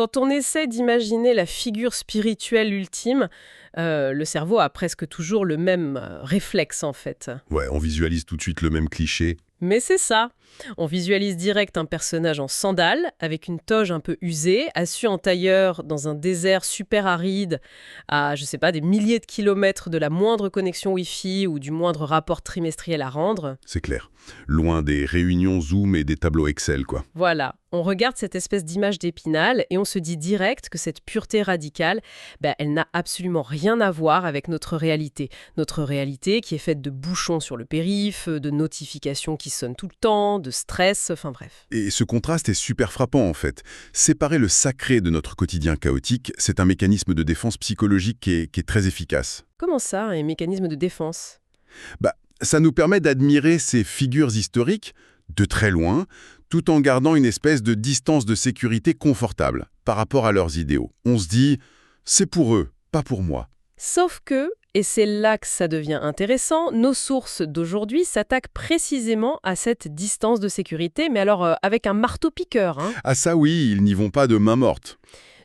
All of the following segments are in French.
Quand on essaie d'imaginer la figure spirituelle ultime, le cerveau a presque toujours le même réflexe en fait. Ouais, on visualise tout de suite le même cliché. Mais c'est ça. On visualise direct un personnage en sandales, avec une toge un peu usée, assis en tailleur dans un désert super aride, à, je sais pas, des milliers de kilomètres de la moindre connexion Wi-Fi ou du moindre rapport trimestriel à rendre. C'est clair. Loin des réunions Zoom et des tableaux Excel, quoi. Voilà, on regarde cette espèce d'image d'Épinal et on se dit direct que cette pureté radicale, elle n'a absolument rien à voir avec notre réalité. Notre réalité qui est faite de bouchons sur le périph', de notifications qui sonnent tout le temps, de stress, enfin bref. Et ce contraste est super frappant, en fait. Séparer le sacré de notre quotidien chaotique, c'est un mécanisme de défense psychologique qui est très efficace. Comment ça, un mécanisme de défense ? Ça nous permet d'admirer ces figures historiques de très loin, tout en gardant une espèce de distance de sécurité confortable par rapport à leurs idéaux. On se dit, c'est pour eux, pas pour moi. Sauf que, et c'est là que ça devient intéressant, nos sources d'aujourd'hui s'attaquent précisément à cette distance de sécurité, mais alors avec un marteau-piqueur. Ah ça oui, ils n'y vont pas de main morte.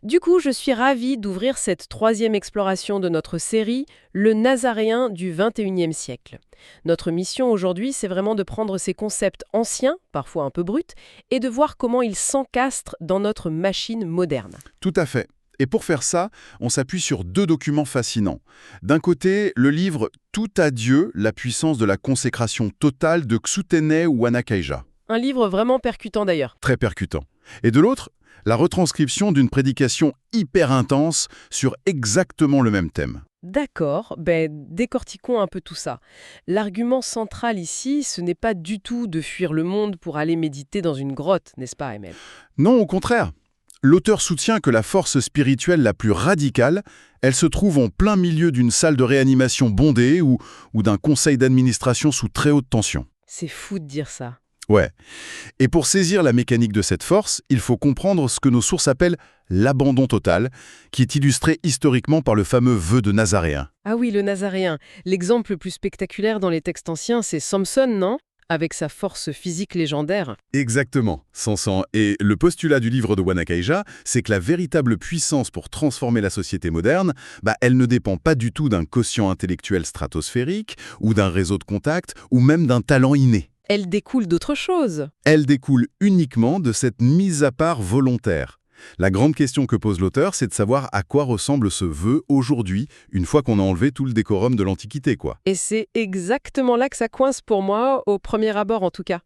Du coup, je suis ravie d'ouvrir cette troisième exploration de notre série, le Nazaréen du XXIe siècle. Notre mission aujourd'hui, c'est vraiment de prendre ces concepts anciens, parfois un peu bruts, et de voir comment ils s'encastrent dans notre machine moderne. Tout à fait. Et pour faire ça, on s'appuie sur deux documents fascinants. D'un côté, le livre « Tout à Dieu, la puissance de la consécration totale » de Ksutene Wanakaija. Un livre vraiment percutant d'ailleurs. Très percutant. Et de l'autre, la retranscription d'une prédication hyper intense sur exactement le même thème. D'accord, décortiquons un peu tout ça. L'argument central ici, ce n'est pas du tout de fuir le monde pour aller méditer dans une grotte, n'est-ce pas, Emel ? Non, au contraire. L'auteur soutient que la force spirituelle la plus radicale, elle se trouve en plein milieu d'une salle de réanimation bondée ou d'un conseil d'administration sous très haute tension. C'est fou de dire ça. Ouais. Et pour saisir la mécanique de cette force, il faut comprendre ce que nos sources appellent l'abandon total, qui est illustré historiquement par le fameux vœu de Nazaréen. Ah oui, le Nazaréen. L'exemple le plus spectaculaire dans les textes anciens, c'est Samson, non ? Avec sa force physique légendaire. Exactement, Samson. Et le postulat du livre de Wanakaija, c'est que la véritable puissance pour transformer la société moderne, elle ne dépend pas du tout d'un quotient intellectuel stratosphérique, ou d'un réseau de contacts, ou même d'un talent inné. Elle découle d'autre chose. Elle découle uniquement de cette mise à part volontaire. La grande question que pose l'auteur, c'est de savoir à quoi ressemble ce vœu aujourd'hui, une fois qu'on a enlevé tout le décorum de l'Antiquité, quoi. Et c'est exactement là que ça coince pour moi, au premier abord en tout cas.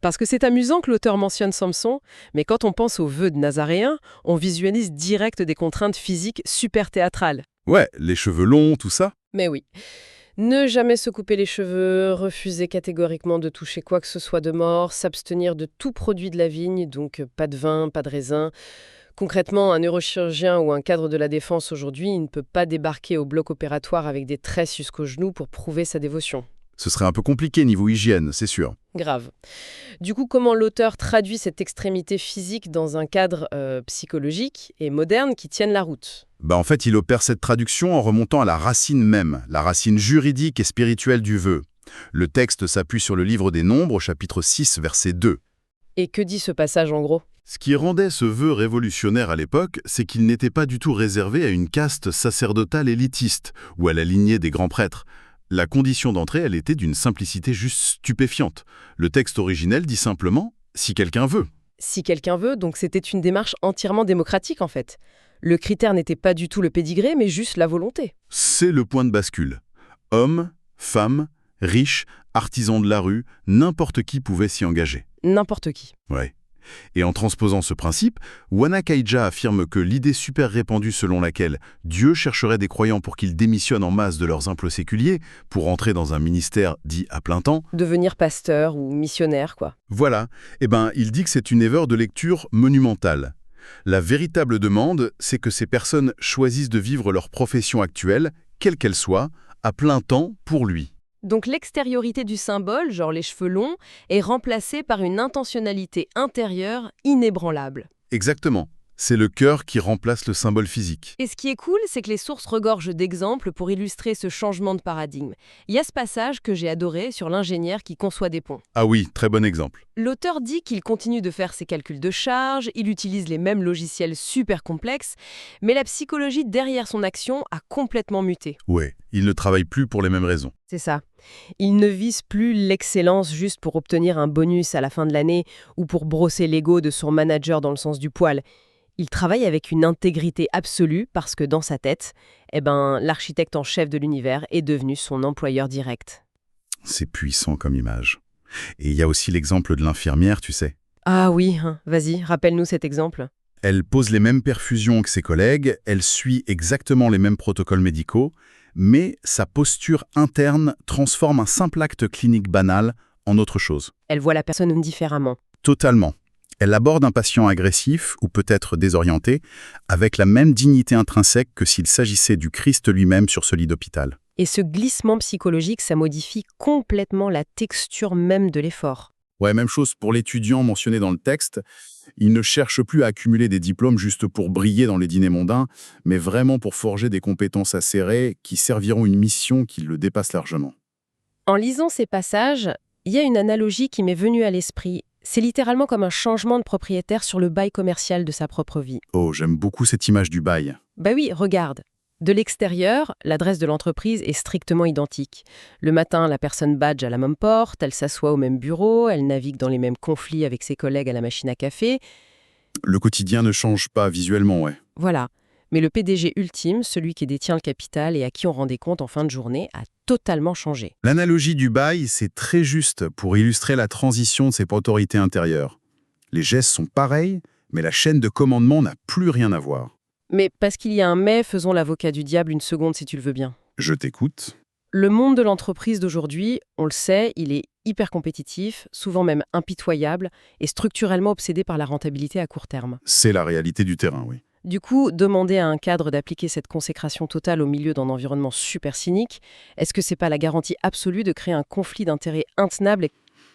Parce que c'est amusant que l'auteur mentionne Samson, mais quand on pense au vœu de Nazaréen, on visualise direct des contraintes physiques super théâtrales. Ouais, les cheveux longs, tout ça. Mais oui. Ne jamais se couper les cheveux, refuser catégoriquement de toucher quoi que ce soit de mort, s'abstenir de tout produit de la vigne, donc pas de vin, pas de raisin. Concrètement, un neurochirurgien ou un cadre de la défense aujourd'hui, il ne peut pas débarquer au bloc opératoire avec des tresses jusqu'aux genoux pour prouver sa dévotion. Ce serait un peu compliqué niveau hygiène, c'est sûr. Grave. Du coup, comment l'auteur traduit cette extrémité physique dans un cadre psychologique et moderne qui tienne la route ? En fait, il opère cette traduction en remontant à la racine même, la racine juridique et spirituelle du vœu. Le texte s'appuie sur le livre des Nombres, chapitre 6, verset 2. Et que dit ce passage en gros ? Ce qui rendait ce vœu révolutionnaire à l'époque, c'est qu'il n'était pas du tout réservé à une caste sacerdotale élitiste ou à la lignée des grands prêtres. La condition d'entrée, elle était d'une simplicité juste stupéfiante. Le texte originel dit simplement « si quelqu'un veut ». Si quelqu'un veut, donc c'était une démarche entièrement démocratique en fait. Le critère n'était pas du tout le pédigré, mais juste la volonté. C'est le point de bascule. Hommes, femmes, riches, artisans de la rue, n'importe qui pouvait s'y engager. N'importe qui. Ouais. Et en transposant ce principe, Wanakaija affirme que l'idée super répandue selon laquelle Dieu chercherait des croyants pour qu'ils démissionnent en masse de leurs emplois séculiers pour entrer dans un ministère dit à plein temps. Devenir pasteur ou missionnaire, quoi. Voilà. Il dit que c'est une erreur de lecture monumentale. La véritable demande, c'est que ces personnes choisissent de vivre leur profession actuelle, quelle qu'elle soit, à plein temps pour lui. Donc l'extériorité du symbole, genre les cheveux longs, est remplacée par une intentionnalité intérieure inébranlable. Exactement. C'est le cœur qui remplace le symbole physique. Et ce qui est cool, c'est que les sources regorgent d'exemples pour illustrer ce changement de paradigme. Il y a ce passage que j'ai adoré sur l'ingénieur qui conçoit des ponts. Ah oui, très bon exemple. L'auteur dit qu'il continue de faire ses calculs de charge, il utilise les mêmes logiciels super complexes, mais la psychologie derrière son action a complètement muté. Ouais, il ne travaille plus pour les mêmes raisons. C'est ça. Il ne vise plus l'excellence juste pour obtenir un bonus à la fin de l'année ou pour brosser l'ego de son manager dans le sens du poil. Il travaille avec une intégrité absolue parce que dans sa tête, l'architecte en chef de l'univers est devenu son employeur direct. C'est puissant comme image. Et il y a aussi l'exemple de l'infirmière, tu sais. Ah oui, vas-y, rappelle-nous cet exemple. Elle pose les mêmes perfusions que ses collègues, elle suit exactement les mêmes protocoles médicaux, mais sa posture interne transforme un simple acte clinique banal en autre chose. Elle voit la personne différemment. Totalement. Elle aborde un patient agressif ou peut-être désorienté avec la même dignité intrinsèque que s'il s'agissait du Christ lui-même sur ce lit d'hôpital. Et ce glissement psychologique, ça modifie complètement la texture même de l'effort. Ouais, même chose pour l'étudiant mentionné dans le texte. Il ne cherche plus à accumuler des diplômes juste pour briller dans les dîners mondains, mais vraiment pour forger des compétences acérées qui serviront une mission qui le dépasse largement. En lisant ces passages, il y a une analogie qui m'est venue à l'esprit. C'est littéralement comme un changement de propriétaire sur le bail commercial de sa propre vie. Oh, j'aime beaucoup cette image du bail. Bah oui, regarde. De l'extérieur, l'adresse de l'entreprise est strictement identique. Le matin, la personne badge à la même porte, elle s'assoit au même bureau, elle navigue dans les mêmes conflits avec ses collègues à la machine à café. Le quotidien ne change pas visuellement, ouais. Voilà. Mais le PDG ultime, celui qui détient le capital et à qui on rend des comptes en fin de journée, a totalement changé. L'analogie du bail, c'est très juste pour illustrer la transition de cette autorité intérieure. Les gestes sont pareils, mais la chaîne de commandement n'a plus rien à voir. Mais parce qu'il y a un mais, faisons l'avocat du diable une seconde si tu le veux bien. Je t'écoute. Le monde de l'entreprise d'aujourd'hui, on le sait, il est hyper compétitif, souvent même impitoyable, et structurellement obsédé par la rentabilité à court terme. C'est la réalité du terrain, oui. Du coup, demander à un cadre d'appliquer cette consécration totale au milieu d'un environnement super cynique, est-ce que c'est pas la garantie absolue de créer un conflit d'intérêts intenable?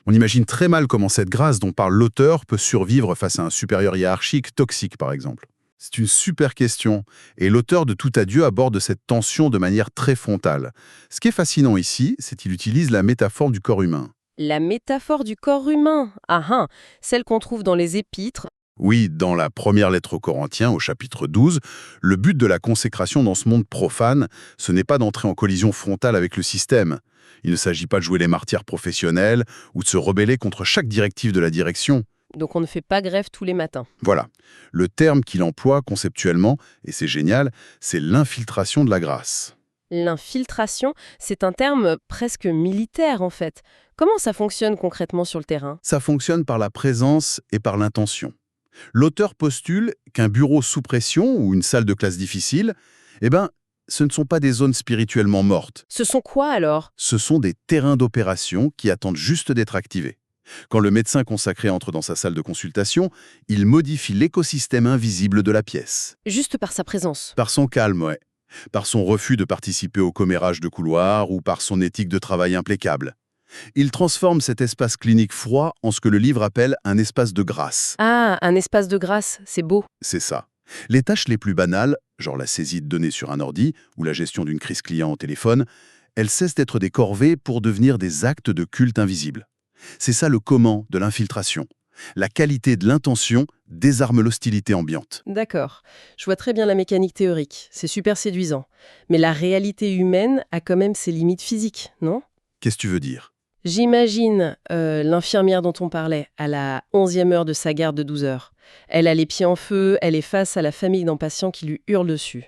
On imagine très mal comment cette grâce dont parle l'auteur peut survivre face à un supérieur hiérarchique toxique, par exemple. C'est une super question, et l'auteur de Tout Adieu aborde cette tension de manière très frontale. Ce qui est fascinant ici, c'est qu'il utilise la métaphore du corps humain. La métaphore du corps humain, celle qu'on trouve dans les Épîtres. Oui, dans la première lettre aux Corinthiens, au chapitre 12, le but de la consécration dans ce monde profane, ce n'est pas d'entrer en collision frontale avec le système. Il ne s'agit pas de jouer les martyrs professionnels ou de se rebeller contre chaque directive de la direction. Donc on ne fait pas grève tous les matins. Voilà. Le terme qu'il emploie conceptuellement, et c'est génial, c'est l'infiltration de la grâce. L'infiltration, c'est un terme presque militaire en fait. Comment ça fonctionne concrètement sur le terrain? Ça fonctionne par la présence et par l'intention. L'auteur postule qu'un bureau sous pression ou une salle de classe difficile, ce ne sont pas des zones spirituellement mortes. Ce sont quoi alors? Ce sont des terrains d'opération qui attendent juste d'être activés. Quand le médecin consacré entre dans sa salle de consultation, il modifie l'écosystème invisible de la pièce. Juste par sa présence. Par son calme, ouais. Par son refus de participer au commérage de couloir ou par son éthique de travail impeccable. Il transforme cet espace clinique froid en ce que le livre appelle un espace de grâce. Ah, un espace de grâce, c'est beau. C'est ça. Les tâches les plus banales, genre la saisie de données sur un ordi ou la gestion d'une crise client au téléphone, elles cessent d'être des corvées pour devenir des actes de culte invisibles. C'est ça le comment de l'infiltration. La qualité de l'intention désarme l'hostilité ambiante. D'accord. Je vois très bien la mécanique théorique. C'est super séduisant. Mais la réalité humaine a quand même ses limites physiques, non? Qu'est-ce que tu veux dire? J'imagine l'infirmière dont on parlait, à la 11e heure de sa garde de 12 heures. Elle a les pieds en feu, elle est face à la famille d'un patient qui lui hurle dessus.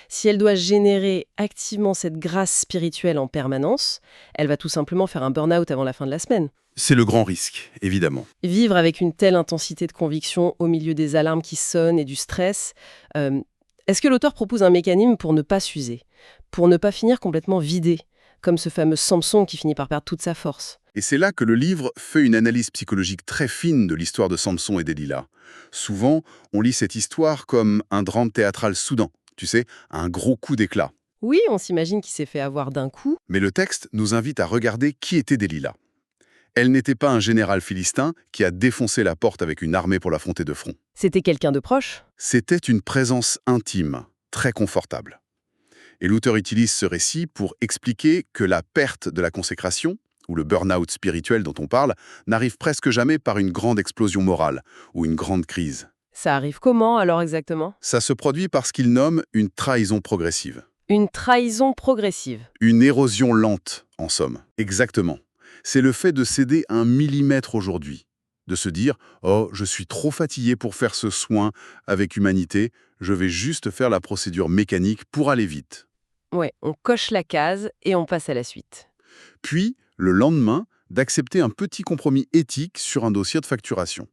Si elle doit générer activement cette grâce spirituelle en permanence, elle va tout simplement faire un burn-out avant la fin de la semaine. C'est le grand risque, évidemment. Vivre avec une telle intensité de conviction au milieu des alarmes qui sonnent et du stress, est-ce que l'auteur propose un mécanisme pour ne pas s'user, pour ne pas finir complètement vidé, comme ce fameux Samson qui finit par perdre toute sa force? Et c'est là que le livre fait une analyse psychologique très fine de l'histoire de Samson et Delilah. Souvent, on lit cette histoire comme un drame théâtral soudain, tu sais, un gros coup d'éclat. Oui, on s'imagine qu'il s'est fait avoir d'un coup. Mais le texte nous invite à regarder qui était Delilah. Elle n'était pas un général philistin qui a défoncé la porte avec une armée pour l'affronter de front. C'était quelqu'un de proche? C'était une présence intime, très confortable. Et l'auteur utilise ce récit pour expliquer que la perte de la consécration, ou le burn-out spirituel dont on parle, n'arrive presque jamais par une grande explosion morale ou une grande crise. Ça arrive comment alors exactement? Ça se produit par ce qu'il nomme une trahison progressive. Une trahison progressive. Une érosion lente, en somme. Exactement. C'est le fait de céder 1 millimètre aujourd'hui. De se dire « Oh, je suis trop fatigué pour faire ce soin avec humanité, je vais juste faire la procédure mécanique pour aller vite. » Ouais, on coche la case et on passe à la suite. Puis, le lendemain, d'accepter un petit compromis éthique sur un dossier de facturation.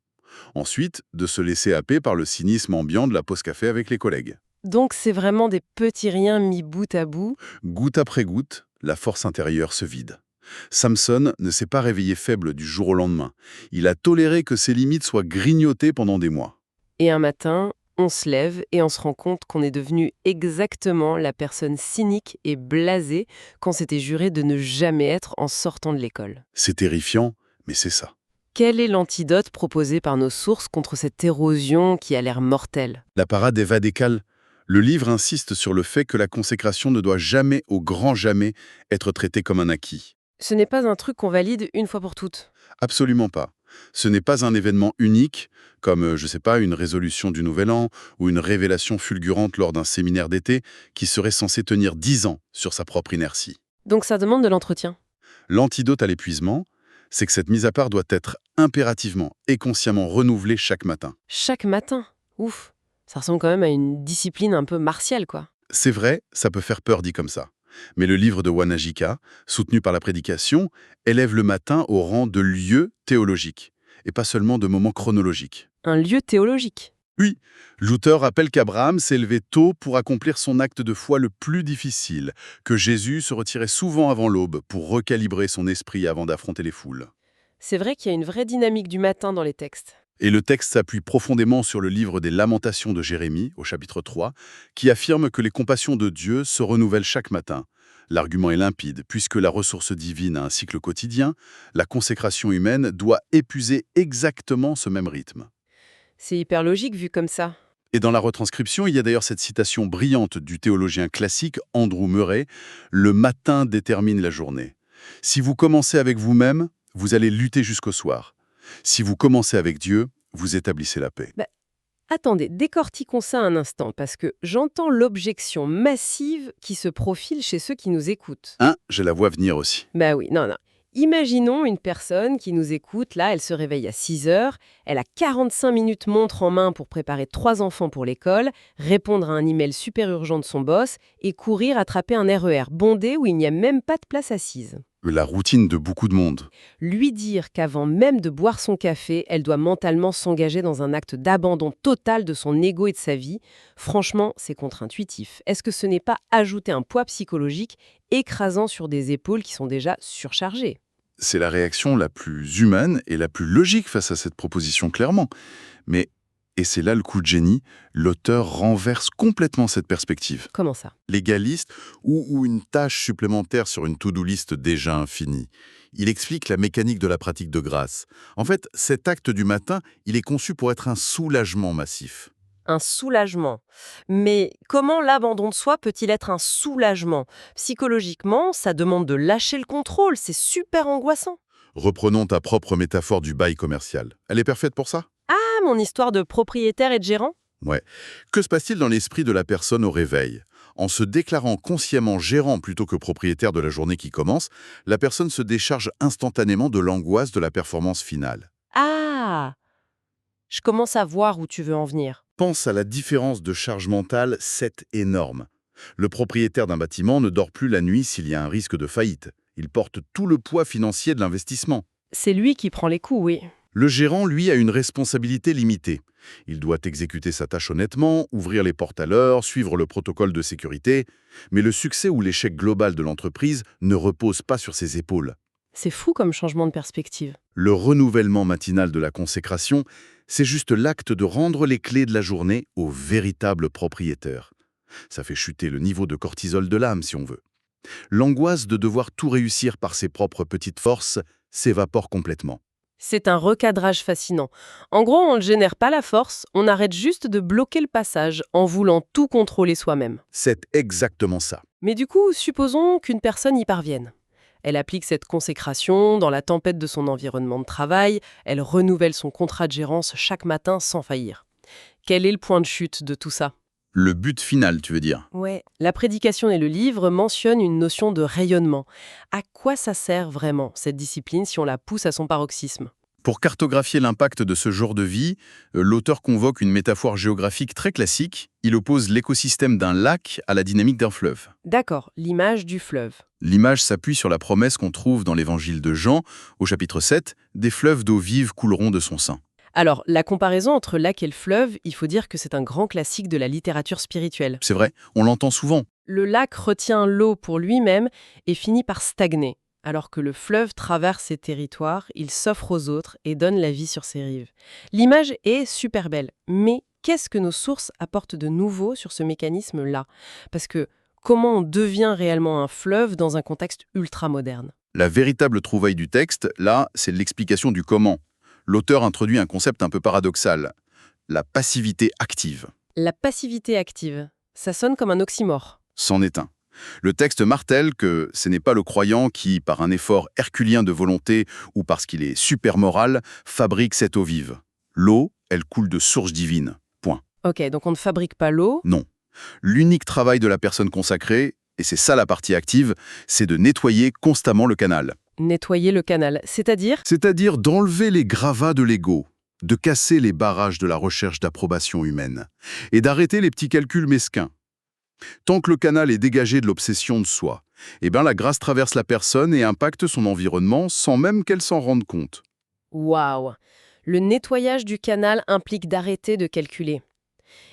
Ensuite, de se laisser happer par le cynisme ambiant de la pause café avec les collègues. Donc c'est vraiment des petits riens mis bout à bout. Goutte après goutte, la force intérieure se vide. Samson ne s'est pas réveillé faible du jour au lendemain. Il a toléré que ses limites soient grignotées pendant des mois. Et un matin, on se lève et on se rend compte qu'on est devenu exactement la personne cynique et blasée qu'on s'était juré de ne jamais être en sortant de l'école. C'est terrifiant, mais c'est ça. Quel est l'antidote proposé par nos sources contre cette érosion qui a l'air mortelle? La parade est vadécale. Le livre insiste sur le fait que la consécration ne doit jamais, au grand jamais, être traitée comme un acquis. Ce n'est pas un truc qu'on valide une fois pour toutes. Absolument pas. Ce n'est pas un événement unique, comme, je sais pas, une résolution du Nouvel An ou une révélation fulgurante lors d'un séminaire d'été qui serait censé tenir 10 ans sur sa propre inertie. Donc ça demande de l'entretien. L'antidote à l'épuisement, c'est que cette mise à part doit être impérativement et consciemment renouvelée chaque matin. Chaque matin. Ouf. Ça ressemble quand même à une discipline un peu martiale, quoi. C'est vrai, ça peut faire peur dit comme ça. Mais le livre de Wanajika, soutenu par la prédication, élève le matin au rang de lieu théologique, et pas seulement de moment chronologique. Un lieu théologique. Oui, l'auteur rappelle qu'Abraham s'est levé tôt pour accomplir son acte de foi le plus difficile, que Jésus se retirait souvent avant l'aube pour recalibrer son esprit avant d'affronter les foules. C'est vrai qu'il y a une vraie dynamique du matin dans les textes. Et le texte s'appuie profondément sur le livre des Lamentations de Jérémie, au chapitre 3, qui affirme que les compassions de Dieu se renouvellent chaque matin. L'argument est limpide, puisque la ressource divine a un cycle quotidien, la consécration humaine doit épuiser exactement ce même rythme. C'est hyper logique vu comme ça. Et dans la retranscription, il y a d'ailleurs cette citation brillante du théologien classique Andrew Murray, « Le matin détermine la journée. Si vous commencez avec vous-même, vous allez lutter jusqu'au soir. Si vous commencez avec Dieu, vous établissez la paix. » Attendez, décortiquons ça un instant, parce que j'entends l'objection massive qui se profile chez ceux qui nous écoutent. Je la vois venir aussi. Bah oui, non. Imaginons une personne qui nous écoute, là, elle se réveille à 6 heures, elle a 45 minutes montre en main pour préparer 3 enfants pour l'école, répondre à un email super urgent de son boss et courir attraper un RER bondé où il n'y a même pas de place assise. La routine de beaucoup de monde. Lui dire qu'avant même de boire son café, elle doit mentalement s'engager dans un acte d'abandon total de son ego et de sa vie, franchement, c'est contre-intuitif. Est-ce que ce n'est pas ajouter un poids psychologique écrasant sur des épaules qui sont déjà surchargées? C'est la réaction la plus humaine et la plus logique face à cette proposition, clairement. Mais, et c'est là le coup de génie, l'auteur renverse complètement cette perspective. Comment ça? Légaliste ou une tâche supplémentaire sur une to-do list déjà infinie. Il explique la mécanique de la pratique de grâce. En fait, cet acte du matin, il est conçu pour être un soulagement massif. Un soulagement. Mais comment l'abandon de soi peut-il être un soulagement? Psychologiquement, ça demande de lâcher le contrôle, c'est super angoissant. Reprenons ta propre métaphore du bail commercial. Elle est parfaite pour ça? Ah, mon histoire de propriétaire et de gérant? Ouais. Que se passe-t-il dans l'esprit de la personne au réveil? En se déclarant consciemment gérant plutôt que propriétaire de la journée qui commence, la personne se décharge instantanément de l'angoisse de la performance finale. Ah! Je commence à voir où tu veux en venir. Pense à la différence de charge mentale, c'est énorme. Le propriétaire d'un bâtiment ne dort plus la nuit s'il y a un risque de faillite. Il porte tout le poids financier de l'investissement. C'est lui qui prend les coups, oui. Le gérant, lui, a une responsabilité limitée. Il doit exécuter sa tâche honnêtement, ouvrir les portes à l'heure, suivre le protocole de sécurité. Mais le succès ou l'échec global de l'entreprise ne repose pas sur ses épaules. C'est fou comme changement de perspective. Le renouvellement matinal de la consécration, c'est juste l'acte de rendre les clés de la journée au véritable propriétaire. Ça fait chuter le niveau de cortisol de l'âme, si on veut. L'angoisse de devoir tout réussir par ses propres petites forces s'évapore complètement. C'est un recadrage fascinant. En gros, on ne génère pas la force, on arrête juste de bloquer le passage en voulant tout contrôler soi-même. C'est exactement ça. Mais du coup, supposons qu'une personne y parvienne. Elle applique cette consécration dans la tempête de son environnement de travail, elle renouvelle son contrat de gérance chaque matin sans faillir. Quel est le point de chute de tout ça? Le but final, tu veux dire? Ouais, la prédication et le livre mentionnent une notion de rayonnement. À quoi ça sert vraiment, cette discipline, si on la pousse à son paroxysme? Pour cartographier l'impact de ce genre de vie, l'auteur convoque une métaphore géographique très classique. Il oppose l'écosystème d'un lac à la dynamique d'un fleuve. D'accord, l'image du fleuve. L'image s'appuie sur la promesse qu'on trouve dans l'évangile de Jean, au chapitre 7, « Des fleuves d'eau vive couleront de son sein ». Alors, la comparaison entre lac et le fleuve, il faut dire que c'est un grand classique de la littérature spirituelle. C'est vrai, on l'entend souvent. Le lac retient l'eau pour lui-même et finit par stagner, alors que le fleuve traverse ses territoires, il s'offre aux autres et donne la vie sur ses rives. L'image est super belle, mais qu'est-ce que nos sources apportent de nouveau sur ce mécanisme-là? Parce que comment on devient réellement un fleuve dans un contexte ultra-moderne? La véritable trouvaille du texte, là, c'est l'explication du comment. L'auteur introduit un concept un peu paradoxal, la passivité active. La passivité active, ça sonne comme un oxymore. C'en est un. Le texte martèle que ce n'est pas le croyant qui, par un effort herculien de volonté ou parce qu'il est super moral, fabrique cette eau vive. L'eau, elle coule de source divine. Point. Ok, donc on ne fabrique pas l'eau. Non. L'unique travail de la personne consacrée, et c'est ça la partie active, c'est de nettoyer constamment le canal. Nettoyer le canal, c'est-à-dire? C'est-à-dire d'enlever les gravats de l'ego, de casser les barrages de la recherche d'approbation humaine, et d'arrêter les petits calculs mesquins. Tant que le canal est dégagé de l'obsession de soi, la grâce traverse la personne et impacte son environnement sans même qu'elle s'en rende compte. Waouh! Le nettoyage du canal implique d'arrêter de calculer.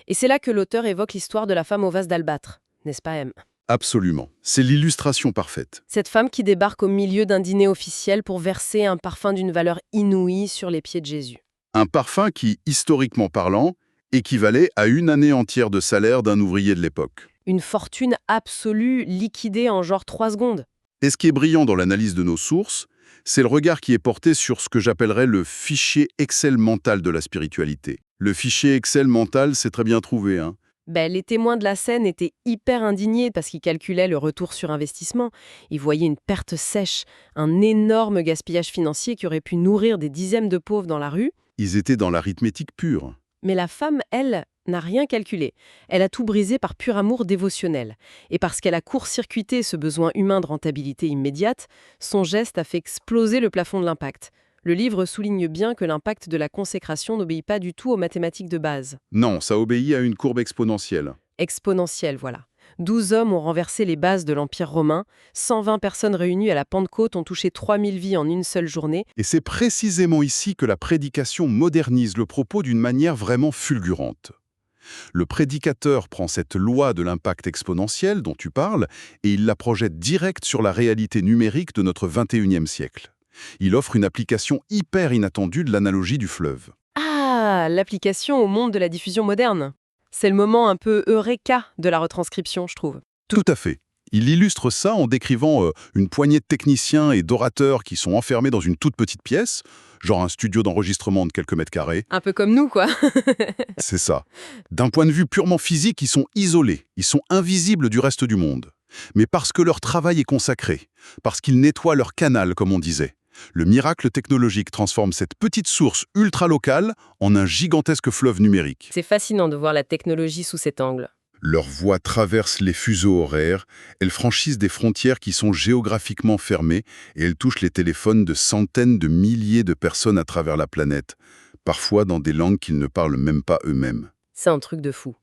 Et c'est là que l'auteur évoque l'histoire de la femme au vase d'albâtre, n'est-ce pas, M? Absolument. C'est l'illustration parfaite. Cette femme qui débarque au milieu d'un dîner officiel pour verser un parfum d'une valeur inouïe sur les pieds de Jésus. Un parfum qui, historiquement parlant, équivalait à une année entière de salaire d'un ouvrier de l'époque. Une fortune absolue liquidée en genre 3 secondes. Et ce qui est brillant dans l'analyse de nos sources, c'est le regard qui est porté sur ce que j'appellerais le fichier Excel mental de la spiritualité. Le fichier Excel mental, c'est très bien trouvé, hein. Les témoins de la scène étaient hyper indignés parce qu'ils calculaient le retour sur investissement. Ils voyaient une perte sèche, un énorme gaspillage financier qui aurait pu nourrir des dizaines de pauvres dans la rue. Ils étaient dans l'arithmétique pure. Mais la femme, elle, n'a rien calculé. Elle a tout brisé par pur amour dévotionnel. Et parce qu'elle a court-circuité ce besoin humain de rentabilité immédiate, son geste a fait exploser le plafond de l'impact. Le livre souligne bien que l'impact de la consécration n'obéit pas du tout aux mathématiques de base. Non, ça obéit à une courbe exponentielle. Exponentielle, voilà. 12 hommes ont renversé les bases de l'Empire romain, 120 personnes réunies à la Pentecôte ont touché 3000 vies en une seule journée. Et c'est précisément ici que la prédication modernise le propos d'une manière vraiment fulgurante. Le prédicateur prend cette loi de l'impact exponentiel dont tu parles et il la projette direct sur la réalité numérique de notre 21e siècle. Il offre une application hyper inattendue de l'analogie du fleuve. Ah, l'application au monde de la diffusion moderne. C'est le moment un peu eureka de la retranscription, je trouve. Tout à fait. Il illustre ça en décrivant une poignée de techniciens et d'orateurs qui sont enfermés dans une toute petite pièce, genre un studio d'enregistrement de quelques mètres carrés. Un peu comme nous, quoi. C'est ça. D'un point de vue purement physique, ils sont isolés, ils sont invisibles du reste du monde. Mais parce que leur travail est consacré, parce qu'ils nettoient leur canal, comme on disait. Le miracle technologique transforme cette petite source ultra-locale en un gigantesque fleuve numérique. C'est fascinant de voir la technologie sous cet angle. Leurs voix traversent les fuseaux horaires, elles franchissent des frontières qui sont géographiquement fermées et elles touchent les téléphones de centaines de milliers de personnes à travers la planète, parfois dans des langues qu'ils ne parlent même pas eux-mêmes. C'est un truc de fou.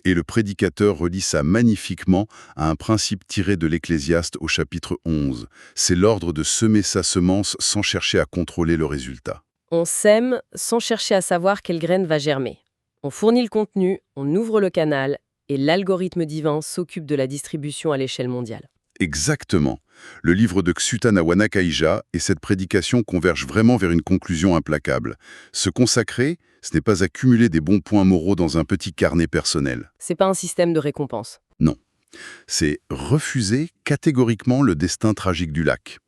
Et le prédicateur relie ça magnifiquement à un principe tiré de l'Ecclésiaste au chapitre 11. C'est l'ordre de semer sa semence sans chercher à contrôler le résultat. On sème sans chercher à savoir quelle graine va germer. On fournit le contenu, on ouvre le canal, et l'algorithme divin s'occupe de la distribution à l'échelle mondiale. Exactement. Le livre de Ksutana Wanakaija et cette prédication convergent vraiment vers une conclusion implacable. Se consacrer, ce n'est pas accumuler des bons points moraux dans un petit carnet personnel. C'est pas un système de récompense. Non, C'est refuser catégoriquement le destin tragique du lac.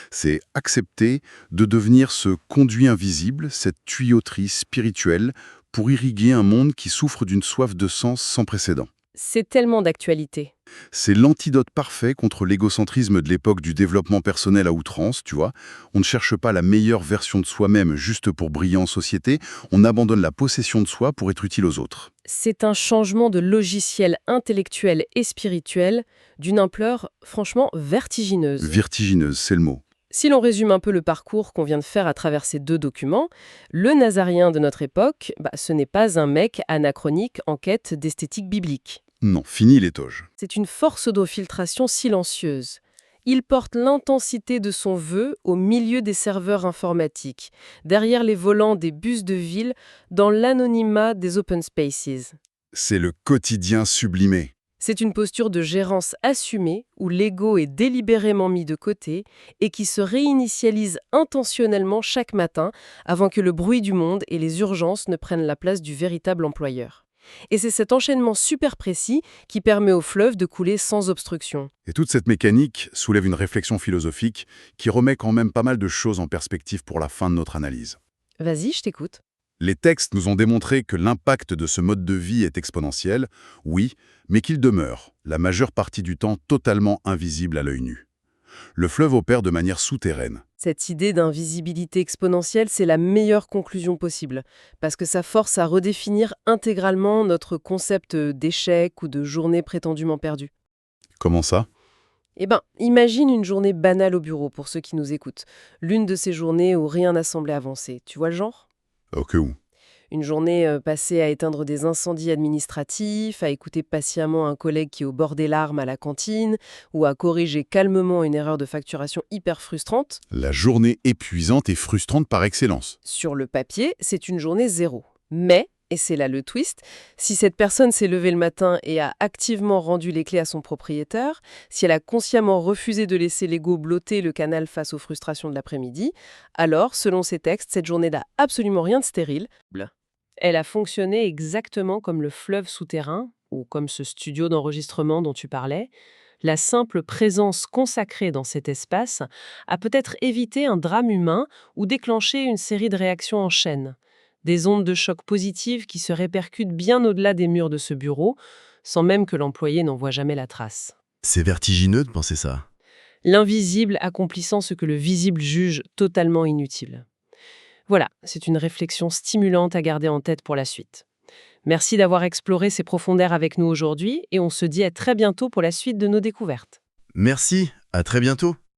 C'est accepter de devenir ce conduit invisible, cette tuyauterie spirituelle, pour irriguer un monde qui souffre d'une soif de sens sans précédent. C'est tellement d'actualité. C'est l'antidote parfait contre l'égocentrisme de l'époque du développement personnel à outrance, tu vois. On ne cherche pas la meilleure version de soi-même juste pour briller en société, on abandonne la possession de soi pour être utile aux autres. C'est un changement de logiciel intellectuel et spirituel d'une ampleur franchement vertigineuse. Vertigineuse, c'est le mot. Si l'on résume un peu le parcours qu'on vient de faire à travers ces deux documents, le Nazarien de notre époque, ce n'est pas un mec anachronique en quête d'esthétique biblique. Non, fini les toges. C'est une force d'infiltration silencieuse. Il porte l'intensité de son vœu au milieu des serveurs informatiques, derrière les volants des bus de ville, dans l'anonymat des open spaces. C'est le quotidien sublimé. C'est une posture de gérance assumée, où l'ego est délibérément mis de côté et qui se réinitialise intentionnellement chaque matin avant que le bruit du monde et les urgences ne prennent la place du véritable employeur. Et c'est cet enchaînement super précis qui permet au fleuve de couler sans obstruction. Et toute cette mécanique soulève une réflexion philosophique qui remet quand même pas mal de choses en perspective pour la fin de notre analyse. Vas-y, je t'écoute. Les textes nous ont démontré que l'impact de ce mode de vie est exponentiel, oui, mais qu'il demeure, la majeure partie du temps, totalement invisible à l'œil nu. Le fleuve opère de manière souterraine. Cette idée d'invisibilité exponentielle, c'est la meilleure conclusion possible, parce que ça force à redéfinir intégralement notre concept d'échec ou de journée prétendument perdue. Comment ça? Imagine une journée banale au bureau pour ceux qui nous écoutent. L'une de ces journées où rien n'a semblé avancer. Tu vois le genre? Au cas où. Une journée passée à éteindre des incendies administratifs, à écouter patiemment un collègue qui est au bord des larmes à la cantine, ou à corriger calmement une erreur de facturation hyper frustrante. La journée épuisante et frustrante par excellence. Sur le papier, c'est une journée zéro. Mais, et c'est là le twist, si cette personne s'est levée le matin et a activement rendu les clés à son propriétaire, si elle a consciemment refusé de laisser l'ego blotter le canal face aux frustrations de l'après-midi, alors, selon ces textes, cette journée n'a absolument rien de stérile. Elle a fonctionné exactement comme le fleuve souterrain, ou comme ce studio d'enregistrement dont tu parlais. La simple présence consacrée dans cet espace a peut-être évité un drame humain ou déclenché une série de réactions en chaîne. Des ondes de choc positives qui se répercutent bien au-delà des murs de ce bureau, sans même que l'employé n'en voie jamais la trace. C'est vertigineux de penser ça. L'invisible accomplissant ce que le visible juge totalement inutile. Voilà, c'est une réflexion stimulante à garder en tête pour la suite. Merci d'avoir exploré ces profondeurs avec nous aujourd'hui et on se dit à très bientôt pour la suite de nos découvertes. Merci, à très bientôt.